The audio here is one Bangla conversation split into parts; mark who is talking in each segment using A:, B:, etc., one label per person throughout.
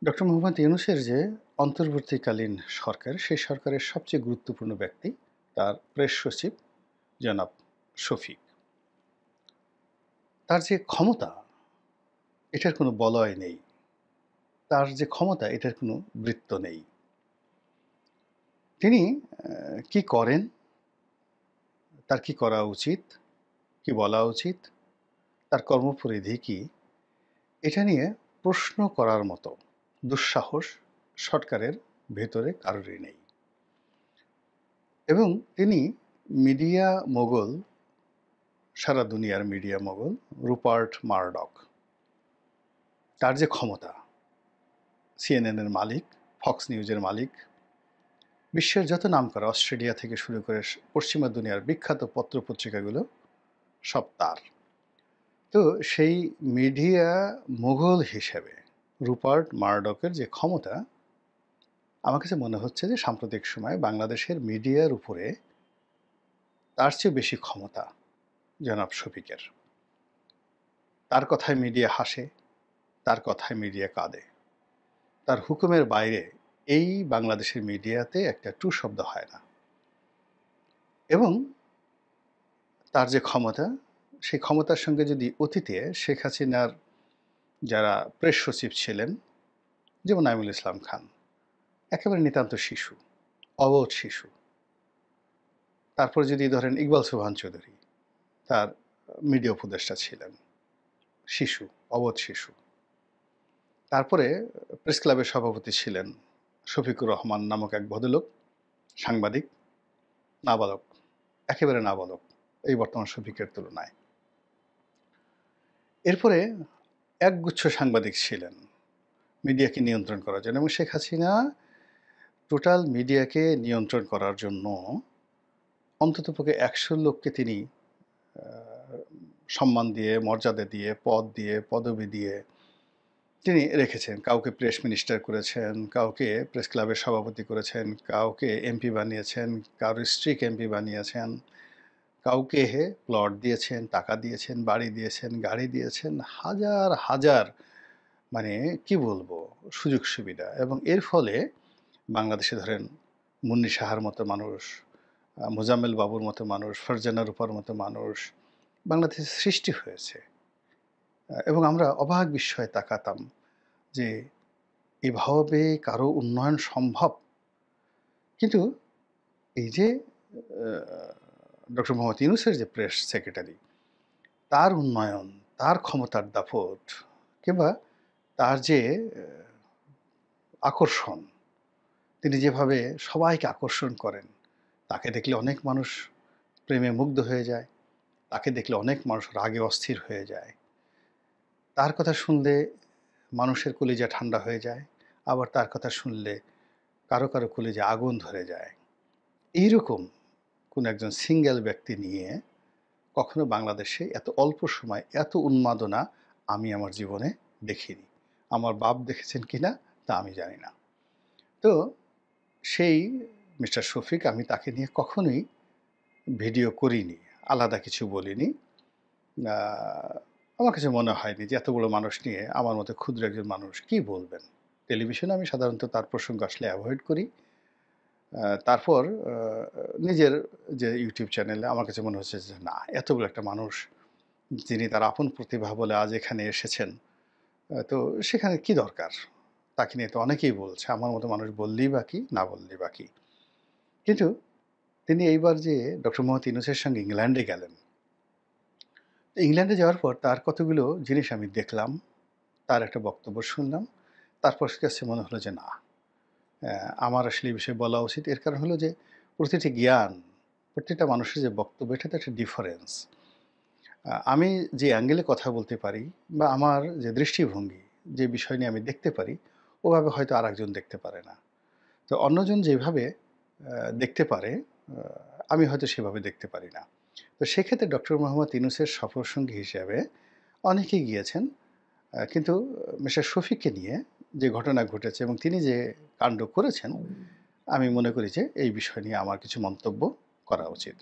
A: ডক্টর মোহাম্মদ ইউনূসের যে অন্তর্বর্তীকালীন সরকার, সেই সরকারের সবচেয়ে গুরুত্বপূর্ণ ব্যক্তি তার প্রেস সচিব জনাব শফিক। তার যে ক্ষমতা, এটার কোনো বলয় নেই। তার যে ক্ষমতা, এটার কোনো বৃত্ত নেই। তিনি কি করেন, তার কি করা উচিত, কি বলা উচিত, তার কর্মপরিধি কি, এটা নিয়ে প্রশ্ন করার মতো দুঃসাহস সরকারের ভেতরে কারোরই নেই। এবং তিনি মিডিয়া মোগল, সারা দুনিয়ার মিডিয়া মোগল রুপার্ট মারডক, তার যে ক্ষমতা, সিএনএন এর মালিক, ফক্স নিউজের মালিক, বিশ্বের যত নামকরা অস্ট্রেলিয়া থেকে শুরু করে পশ্চিমা দুনিয়ার বিখ্যাত পত্রপত্রিকাগুলো সব তার। তো সেই মিডিয়া মোগল হিসেবে রুপার্ট মারডকের যে ক্ষমতা, আমার কাছে মনে হচ্ছে যে সাম্প্রতিক সময়ে বাংলাদেশের মিডিয়ার উপরে তার চেয়ে বেশি ক্ষমতা জনাব শফিকের। তার কথায় মিডিয়া হাসে, তার কথায় মিডিয়া কাঁদে। তার হুকুমের বাইরে এই বাংলাদেশের মিডিয়াতে একটা টু শব্দ হয় না। এবং তার যে ক্ষমতা, সেই ক্ষমতার সঙ্গে যদি অতীতে শেখ হাসিনার যারা প্রেস সচিব ছিলেন, যেমন নাঈমুল ইসলাম খান, একেবারে নিতান্ত শিশু, অবোধ শিশু। তারপরে যদি ধরেন ইকবাল সোবহান চৌধুরী, তার মিডিয়া উপদেষ্টা ছিলেন, শিশু, অবোধ শিশু। তারপরে প্রেস ক্লাবের সভাপতি ছিলেন শফিকুর রহমান নামক এক ভদ্রলোক, সাংবাদিক, নাবালক, একেবারে নাবালক এই বর্তমান শফিকের তুলনায়। এরপরে একগুচ্ছ সাংবাদিক ছিলেন মিডিয়াকে নিয়ন্ত্রণ করার জন্য, এবং শেখ হাসিনা টোটাল মিডিয়াকে নিয়ন্ত্রণ করার জন্য অন্ততপক্ষে ১০০ লোককে তিনি সম্মান দিয়ে, মর্যাদা দিয়ে, পদ দিয়ে, পদবি দিয়ে তিনি রেখেছেন। কাউকে প্রেস মিনিস্টার করেছেন, কাউকে প্রেস ক্লাবের সভাপতি করেছেন, কাউকে এমপি বানিয়েছেন, কারোর স্ত্রীকে এমপি বানিয়েছেন, কাউকে প্লট দিয়েছেন, টাকা দিয়েছেন, বাড়ি দিয়েছেন, গাড়ি দিয়েছেন, হাজার হাজার, মানে কি বলবো, সুযোগ সুবিধা। এবং এর ফলে বাংলাদেশে ধরেন মুন্নি সাহার মতো মানুষ, মোজাম্মেল বাবুর মতো মানুষ, ফারজানা রূপার মতো মানুষ বাংলাদেশে সৃষ্টি হয়েছে। এবং আমরা অবাক বিস্ময়ে তাকাতাম যে এভাবে কারো উন্নয়ন সম্ভব। কিন্তু এই যে ডক্টর মোহাম্মদ ইউনূসের যে প্রেস সেক্রেটারি, তার উন্নয়ন, তার ক্ষমতার দাপট, কিংবা তার যে আকর্ষণ, তিনি যেভাবে সবাইকে আকর্ষণ করেন, তাকে দেখলে অনেক মানুষ প্রেমে মুগ্ধ হয়ে যায়, তাকে দেখলে অনেক মানুষ রাগে অস্থির হয়ে যায়। তার কথা শুনলে মানুষের কলিজা ঠান্ডা হয়ে যায়, আবার তার কথা শুনলে কারো কারো কলিজা আগুন ধরে যায়। এইরকম কোনো একজন সিঙ্গেল ব্যক্তি নিয়ে কখনো বাংলাদেশে এত অল্প সময় এত উন্মাদনা আমি আমার জীবনে দেখিনি। আমার বাপ দেখেছেন কিনা তা আমি জানি না। তো সেই মিস্টার শফিক, আমি তাকে নিয়ে কখনোই ভিডিও করিনি, আলাদা কিছু বলিনি। আমার কাছে মনে হয়নি যে এত বড় মানুষ নিয়ে আমার মতো ক্ষুদ্র একজন মানুষ কি বলবেন। টেলিভিশনে আমি সাধারণত তার প্রসঙ্গ আসলে অ্যাভয়েড করি। তারপর নিজের যে ইউটিউব চ্যানেলে আমার কাছে মনে হচ্ছে যে না, এত বড় একটা মানুষ, যিনি তার আপন প্রতিভা বলে আজ এখানে এসেছেন, তো সেখানে কি দরকার? তাকে নিয়ে তো অনেকেই বলছে। আমার মতো মানুষ বললেই বা কি, না বললেই বা কি। কিন্তু তিনি এইবার যে ডক্টর মোহাম্মদ ইউনূসের সঙ্গে ইংল্যান্ডে গেলেন। ইংল্যান্ডে যাওয়ার পর তার কতগুলো জিনিস আমি দেখলাম, তার একটা বক্তব্য শুনলাম। তারপর কাছে মনে হলো যে না, আমার আসলে এই বিষয়ে বলা উচিত। এর কারণ হলো যে প্রতিটি জ্ঞান, প্রত্যেকটা মানুষের যে বক্তব্য, এটাতে একটা ডিফারেন্স। আমি যে অ্যাঙ্গেলে কথা বলতে পারি বা আমার যে দৃষ্টিভঙ্গি, যে বিষয় নিয়ে আমি দেখতে পারি, ওভাবে হয়তো আরেকজন দেখতে পারে না। তো অন্যজন যেভাবে দেখতে পারে, আমি হয়তো সেভাবে দেখতে পারি না। তো সেক্ষেত্রে ডক্টর মোহাম্মদ ইউনূসের সফরসঙ্গী হিসেবে অনেকেই গিয়েছেন। কিন্তু মিস্টার শফিককে নিয়ে যে ঘটনা ঘটেছে এবং তিনি যে কাণ্ড করেছেন, আমি মনে করি যে এই বিষয় নিয়ে আমার কিছু মন্তব্য করা উচিত।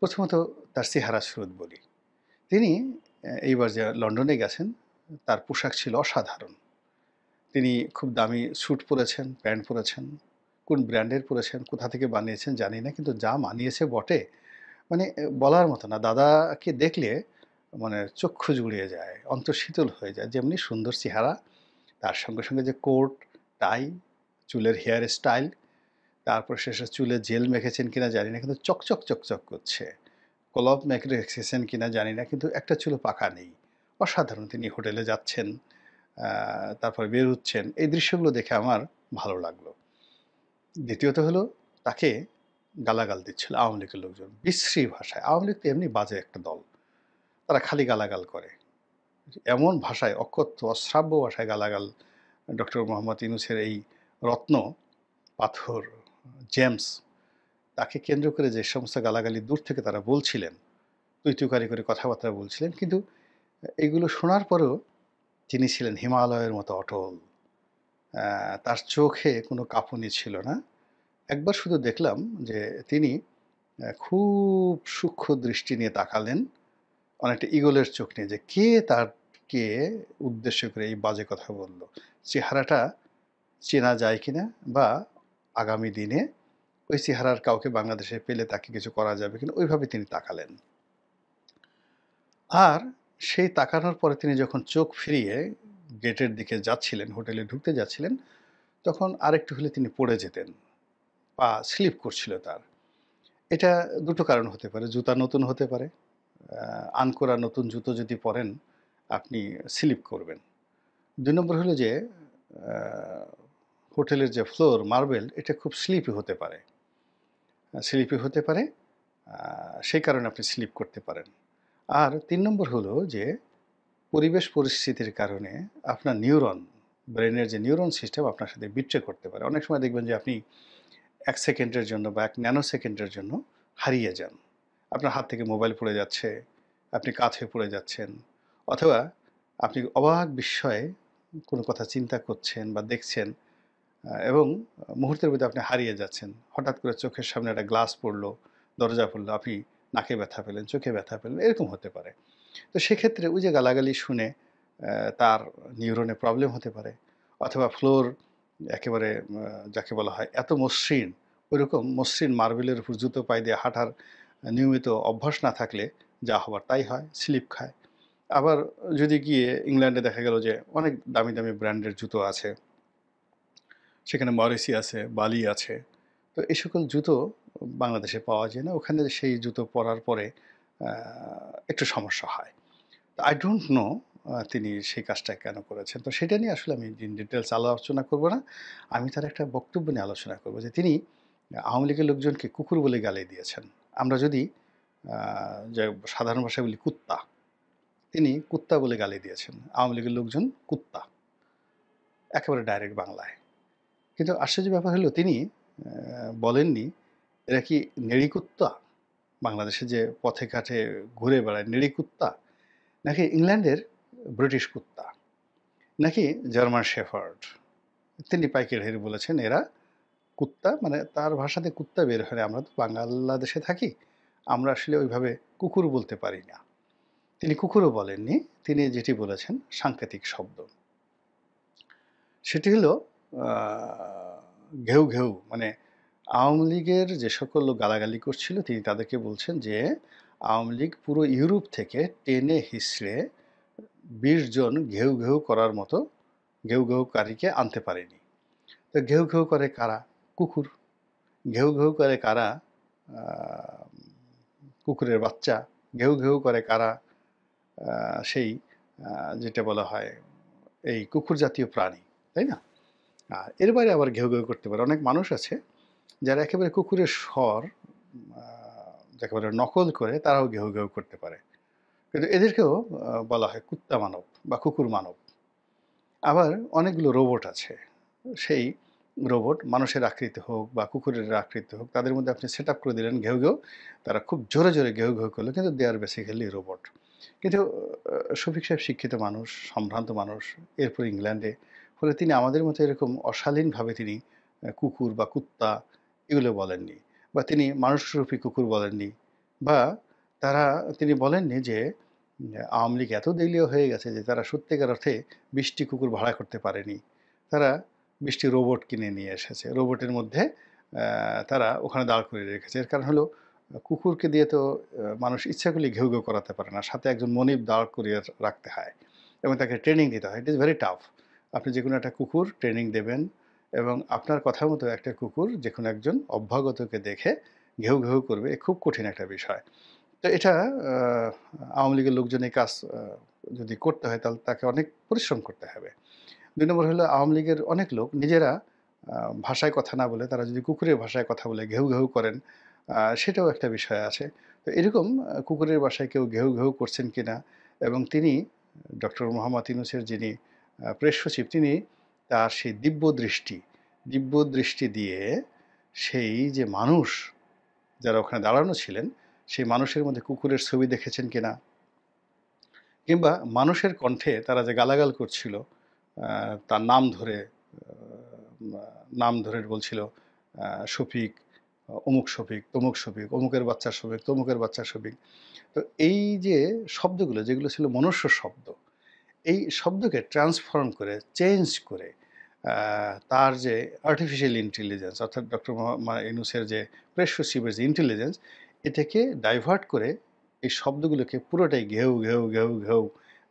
A: প্রথমত তার চেহারা স্রোত বলি। তিনি এইবার যে লন্ডনে গেছেন, তার পোশাক ছিল অসাধারণ। তিনি খুব দামি স্যুট পরেছেন, প্যান্ট পরেছেন। কোন ব্র্যান্ডের পরেছেন, কোথা থেকে বানিয়েছেন জানি না। কিন্তু যা মানিয়েছে বটে, মানে বলার মতো না। দাদাকে দেখলে মানে চক্ষু জুড়িয়ে যায়, অন্তর শীতল হয়ে যায়। যেমনি সুন্দর চেহারা, তার সঙ্গে, সঙ্গে যে কোট, টাই, চুলের হেয়ার স্টাইল, তারপর শেষে চুলে জেল মেখেছেন কিনা জানি না, কিন্তু চকচক, চকচক করছে। কলপ মেখে রেখেছেন কিনা জানি না, কিন্তু একটা চুলও পাকা নেই। অসাধারণ! তিনি হোটেলে যাচ্ছেন, তারপরে বের হচ্ছেন। এই দৃশ্যগুলো দেখে আমার ভালো লাগলো। দ্বিতীয়ত হলো, তাকে গালাগাল দিচ্ছিল আওয়ামী লীগের লোকজন। বিশ্রী ভাষায়। আওয়ামী লীগ তো এমনি বাজে একটা দল। তারা খালি গালাগাল করে। এমন ভাষায়, অকথ্য অশ্রাব্য ভাষায় গালাগাল ডক্টর মোহাম্মদ ইউনূসের এই রত্ন, পাথর, জেমস, তাকে কেন্দ্র করে যে সমস্ত গালাগালি দূর থেকে তারা বলছিলেন, তুই-তুকারি করে কথাবার্তা বলছিলেন। কিন্তু এগুলো শোনার পরেও তিনি ছিলেন হিমালয়ের মতো অটল। তার চোখে কোনো কাঁপুনি ছিল না। একবার শুধু দেখলাম যে তিনি খুব সূক্ষ্ম দৃষ্টি নিয়ে তাকালেন, অনেকটা ঈগলের চোখ নিয়ে, যে কে তাকে উদ্দেশ্য করে এই বাজে কথা বলল। চেহারাটা চেনা যায় কিনা, বা আগামী দিনে ওই চেহারার কাউকে বাংলাদেশে পেলে তাকে কিছু করা যাবে কিনা, ওইভাবে তিনি তাকালেন। আর সেই তাকানোর পরে তিনি যখন চোখ ফিরিয়ে গেটের দিকে যাচ্ছিলেন, হোটেলে ঢুকতে যাচ্ছিলেন, তখন আরেকটু হলে তিনি পড়ে যেতেন। পা স্লিপ করছিল তার। এটা দুটো কারণ হতে পারে। জুতা নতুন হতে পারে। আনকোরা নতুন জুতো যদি পরেন, আপনি স্লিপ করবেন। ২ নম্বর হলো যে আ হোটেলের যে ফ্লোর, মার্বেল, এটা খুব স্লিপি হতে পারে। স্লিপি হতে পারে। আ সেই কারণে আপনি স্লিপ করতে পারেন। আর ৩ নম্বর হলো যে পরিবেশ পরিস্থিতির কারণে আপনার নিউরন, ব্রেইনের যে নিউরন সিস্টেম আপনার সাথে বিট্রে করতে পারে। অনেক সময় দেখবেন যে আপনি ১ সেকেন্ডের জন্য বা ১ ন্যানো সেকেন্ডের জন্য হারিয়ে যান। আপনার হাত থেকে মোবাইল পড়ে যাচ্ছে, আপনি কাত হয়ে পড়ে যাচ্ছেন, অথবা আপনি অবাক বিস্ময়ে কোনো কথা চিন্তা করছেন বা দেখছেন, এবং মুহূর্তের ভিতরে আপনি হারিয়ে যাচ্ছেন। হঠাৎ করে চোখের সামনে একটা গ্লাস পড়লো, দরজা পড়লো, আপনি নাকে ব্যথা পেলেন, চোখে ব্যথা পেলেন, এরকম হতে পারে। তো সেক্ষেত্রে ওই যে গালাগালি শুনে তার নিউরনে প্রবলেম হতে পারে, অথবা ফ্লোর একেবারে যাকে বলা হয় এত মসৃণ, ওইরকম মসৃণ মার্বেলের উপর জুতো পায়ে দিয়ে হাঁটার নিয়মিত অভ্যাস না থাকলে যা হবার তাই হয়, স্লিপ খায়। আবার যদি গিয়ে ইংল্যান্ডে দেখা গেল যে অনেক দামি, দামি ব্র্যান্ডের জুতো আছে, সেখানে মরিসি আছে, বালি আছে। তো এই সকল জুতো বাংলাদেশে পাওয়া যায় না। ওখানে সেই জুতো পরার পরে একটু সমস্যা হয়। আই ডোন্ট নো তিনি সেই কাজটা কেন করেছেন। তো সেটা নিয়ে আসলে আমি ইন ডিটেইলস আলোচনা করব না। আমি তার একটা বক্তব্য নিয়ে আলোচনা করব যে তিনি আওয়ামী লীগের লোকজনকে কুকুর বলে গালি দিয়েছেন। আমরা যদি আ যে সাধারণ ভাষায় বলি কুত্তা, তিনি কুত্তা বলে গালি দিয়েছেন। আওয়ামী লীগের লোকজন কুত্তা। একেবারে ডাইরেক্ট বাংলায়। কিন্তু আশ্চর্য ব্যাপার হলো, তিনি বলেননি এরা কি নেড়ি কুত্তা? বাংলাদেশে যে পথে ঘাটে ঘুরে বেড়ায় নেড়ি কুত্তা? নাকি ইংল্যান্ডের ব্রিটিশ কুত্তা? নাকি জার্মান শেফার্ড? তিনি পাইকারি বলেছেন এরা কুত্তা, মানে তার ভাষাতে কুত্তা বের হয় না। আমরা তো বাংলাদেশে থাকি। আমরা আসলে ওইভাবে কুকুর বলতে পারি না। তিনি কুকুরও বলেননি। তিনি যেটি বলেছেন সাংকেতিক শব্দ। সেটি হলো আ ঘেউ, ঘেউ, মানে আওয়ামী লীগের যে সকল লোক গালাগালি করছিল, তিনি তাদেরকে বলছেন যে আওয়ামী লীগ পুরো ইউরোপ থেকে টেনে হিঁচড়ে ২০ জন ঘেউ, ঘেউ করার মতো ঘেউ, ঘেউকারীকে আনতে পারেনি। তো ঘেউ, ঘেউ করে কারা? কুকুর। ঘেউ, ঘেউ করে কারা? আ কুকুরের বাচ্চা। ঘেউ, ঘেউ করে কারা? আ সেই আ যেটা বলা হয় এই কুকুর জাতীয় প্রাণী, তাই না? আর এর বাইরে আবার ঘেউ, ঘেউ করতে পারে অনেক মানুষ আছে যারা একেবারে কুকুরের স্বর আ যাকে বলে নকল করে তারাও ঘেউ, ঘেউ করতে পারে। কিন্তু এদেরকেও বলা হয় কুত্তা মানব বা কুকুর মানব। আবার অনেকগুলো রোবট আছে। সেই রোবট মানুষের আকৃতি হোক বা কুকুরের আকৃতি হোক, তাদের মধ্যে আপনি সেটআপ করে দিলেন ঘেউ, ঘেউ। তারা খুব জোরে, জোরে ঘেউ, ঘেউ করলো, কিন্তু দে আর বেসিক্যালি রোবট। কিন্তু শফিক সাহেব শিক্ষিত মানুষ, সম্ভ্রান্ত মানুষ। এরপর ইংল্যান্ডে। ফলে তিনি আমাদের মতো এরকম অশালীনভাবে তিনি কুকুর বা কুত্তা এগুলো বলেননি। বা তিনি মানুষরূপী কুকুর বলেননি। বা তিনি বলেননি যে আওয়ামী লীগ এত দেউলিয়া হয়ে গেছে যে তারা সত্যিকার অর্থে ২০ টি কুকুর ভাড়া করতে পারেনি। তারা ২০টি রোবট কিনে নিয়ে এসেছে। রোবটের মধ্যে তারা ওখানে দাঁড় করিয়ে রেখেছে। এর কারণ হলো কুকুরকে দিয়ে তো মানুষ ইচ্ছা করলে ঘেউ, ঘেউ করাতে পারে না। সাথে একজন মনিব দাঁড় করিয়ে রাখতে হয় এবং তাকে ট্রেনিং দিতে হয়। It is very tough. আপনি যেকোনো একটা কুকুর ট্রেনিং দেবেন এবং আপনার কথা মতো একটা কুকুর যেকোনো একজন অভ্যাগতকে দেখে ঘেউ, ঘেউ করবে, খুব কঠিন একটা বিষয়। তো এটা আ আওয়ামী লীগের লোকজন এই কাজ যদি করতে হয় তাহলে তাকে অনেক পরিশ্রম করতে হবে। ২ নম্বর হলো আওয়ামী লীগের অনেক লোক নিজেরা আ ভাষায় কথা না বলে তারা যদি কুকুরের ভাষায় কথা বলে ঘেউ, ঘেউ করেন, সেটাও একটা বিষয় আছে। তো এরকম কুকুরের বাসায় কেউ ঘেউ, ঘেউ করছেন কিনা এবং তিনি ডক্টর মোহাম্মদ ইউনূসের যিনি প্রেস সচিব তিনি তার সেই দিব্য দৃষ্টি দিয়ে সেই যে মানুষ যারা ওখানে দাঁড়ানো ছিলেন, সেই মানুষের মধ্যে কুকুরের ছবি দেখেছেন কিনা? কিংবা মানুষের কণ্ঠে তারা যে গালাগাল করছিল, তার নাম ধরে বলছিল শফিক, অমুক শফিক, তমুক শফিক, অমুকের বাচ্চা শফিক, তমুকের বাচ্চা শফিক। তো এই যে শব্দগুলো যেগুলো ছিল মনুষ্য শব্দ, এই শব্দকে ট্রান্সফর্ম করে, চেঞ্জ করে তার যে আর্টিফিশিয়াল ইন্টেলিজেন্স অর্থাৎ ডক্টর ইউনূসের যে প্রেস সচিবের যে ইন্টেলিজেন্স, এটাকে ডাইভার্ট করে এই শব্দগুলোকে পুরোটাই ঘেউ, ঘেউ, ঘেউ, ঘেউ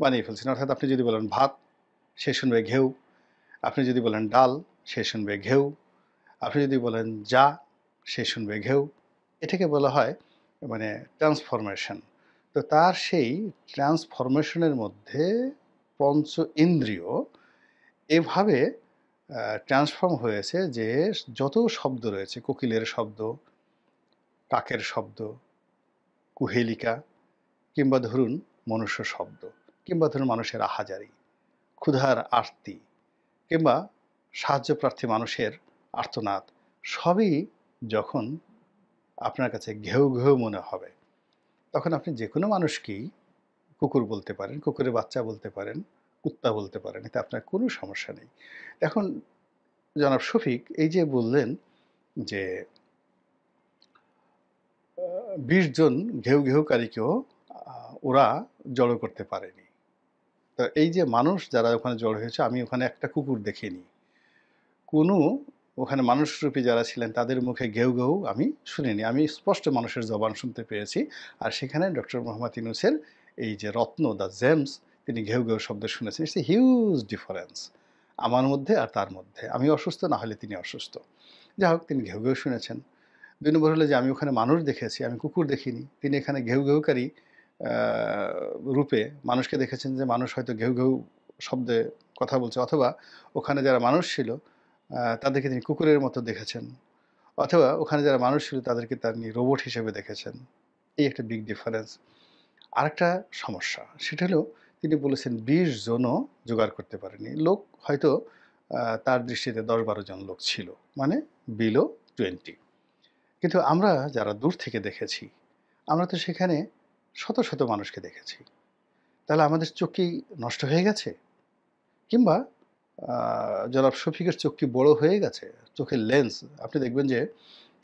A: বানিয়ে ফেলছেন। অর্থাৎ আপনি যদি বলেন ভাত, সে শুনবে ঘেউ। আপনি যদি বলেন ডাল, সে শুনবে ঘেউ। আপনি যদি বলেন যা, সে শুনবে ঘেউ। এটাকে বলা হয় মানে ট্রান্সফরমেশন। তো তার সেই ট্রান্সফরমেশনের মধ্যে পঞ্চ ইন্দ্রিয় এভাবে ট্রান্সফর্ম হয়েছে যে যত শব্দ রয়েছে, কোকিলের শব্দ, কাকের শব্দ, কুহেলিকা কিংবা ধরুন মনুষ্য শব্দ, কিংবা ধরুন মানুষের আহাজারি, ক্ষুধার আর্তি কিংবা সাহায্যপ্রার্থী মানুষের আর্তনাদ, সবই যখন আপনার কাছে ঘেউ, ঘেউ মনে হবে, তখন আপনি যেকোনো মানুষকেই কুকুর বলতে পারেন, কুকুরের বাচ্চা বলতে পারেন, কুত্তা বলতে পারেন। এতে আপনার কোনো সমস্যা নেই। এখন জনাব শফিক এই যে বললেন যে ২০ জন ঘেউ ঘেউকারীকেও আ ওরা জড়ো করতে পারেনি। তো এই যে মানুষ যারা ওখানে জড়ো হয়েছে, আমি ওখানে একটা কুকুর দেখিনি। কোনো ওখানে মানুষরূপী যারা ছিলেন তাদের মুখে ঘেউ, ঘেউ আমি শুনিনি। আমি স্পষ্ট মানুষের জবান শুনতে পেয়েছি। আর সেখানে ডক্টর মোহাম্মদ ইউনূসের এই যে রত্ন, দ্য জেমস, তিনি ঘেউ, ঘেউ শব্দ শুনেছেন। ইটস এ হিউজ ডিফারেন্স আমার মধ্যে আর তার মধ্যে। আমি অসুস্থ, না হলে তিনি অসুস্থ। যাই হোক, তিনি ঘেউ, ঘেউ শুনেছেন। ২ নম্বর হলো যে আমি ওখানে মানুষ দেখেছি, আমি কুকুর দেখিনি। তিনি এখানে ঘেউ, ঘেউকারী আ রূপে মানুষকে দেখেছেন যে মানুষ হয়তো ঘেউ, ঘেউ শব্দে কথা বলছে, অথবা ওখানে যারা মানুষ ছিল তাদেরকে তিনি কুকুরের মতো দেখেছেন। অথবা ওখানে যারা মানুষ ছিল তাদেরকে তিনি রোবট হিসেবে দেখেছেন। এই একটা বিগ ডিফারেন্স। আরেকটা সমস্যা সেটা হলো তিনি বলেছেন ২০ জনও জোগাড় করতে পারেনি। লোক হয়তো তার দৃষ্টিতে ১০-১২ জন লোক ছিল। মানে বিলো 20। কিন্তু আমরা যারা দূর থেকে দেখেছি, আমরা তো সেখানে শত, শত মানুষকে দেখেছি। তাহলে আমাদের চোখ কি নষ্ট হয়ে গেছে? কিংবা আ জনাব শফিকের চোখ কি বড় হয়ে গেছে? চোখের লেন্স, আপনি দেখবেন যে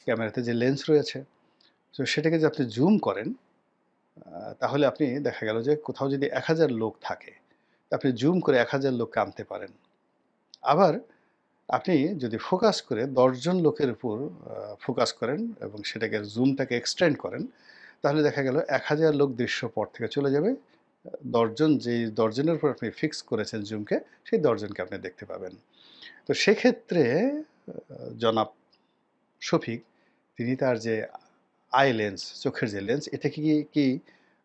A: ক্যামেরাতে যে লেন্স রয়েছে, তো সেটাকে যদি আপনি জুম করেন, তাহলে আপনি দেখা গেল যে কোথাও যদি ১,০০০ লোক থাকে, আপনি জুম করে ১,০০০ লোককে আনতে পারেন। আবার আপনি যদি ফোকাস করে ১০ জন লোকের উপর ফোকাস করেন এবং সেটাকে জুমটাকে এক্সটেন্ড করেন, তাহলে দেখা গেল ১,০০০ লোক দৃশ্যপট থেকে চলে যাবে। ১০ জন, যেই ১০ জনের উপর আপনি ফিক্স করেছেন জুমকে, সেই ১০ জনকে আপনি দেখতে পাবেন। তো সেক্ষেত্রে জনাব শফিক তিনি তার যে আই লেন্স, চোখের যে লেন্স, এটাকে কি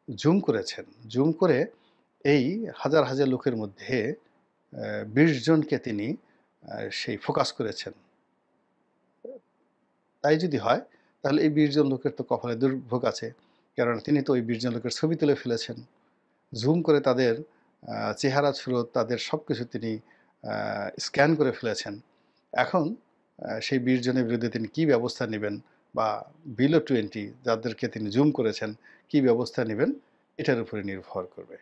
A: জুম করেছেন। জুম করে এই হাজার, হাজার লোকের মধ্যে ২০ জনকে তিনি সেই ফোকাস করেছেন। তাই যদি হয়, তাহলে এই ২০ জন লোকের তো কপালে দুর্ভোগ আছে। কেননা তিনি তো ওই ২০ জন লোকের ছবি তুলে ফেলেছেন। জুম করে তাদের চেহারা, সুরত, তাদের সবকিছু তিনি স্ক্যান করে ফেলেছেন। এখন সেই ২০ জনের বিরুদ্ধে তিনি কি ব্যবস্থা নিবেন, বা বিলো 20 যাদেরকে তিনি জুম করেছেন, কি ব্যবস্থা নিবেন, এটার উপরে নির্ভর করবে।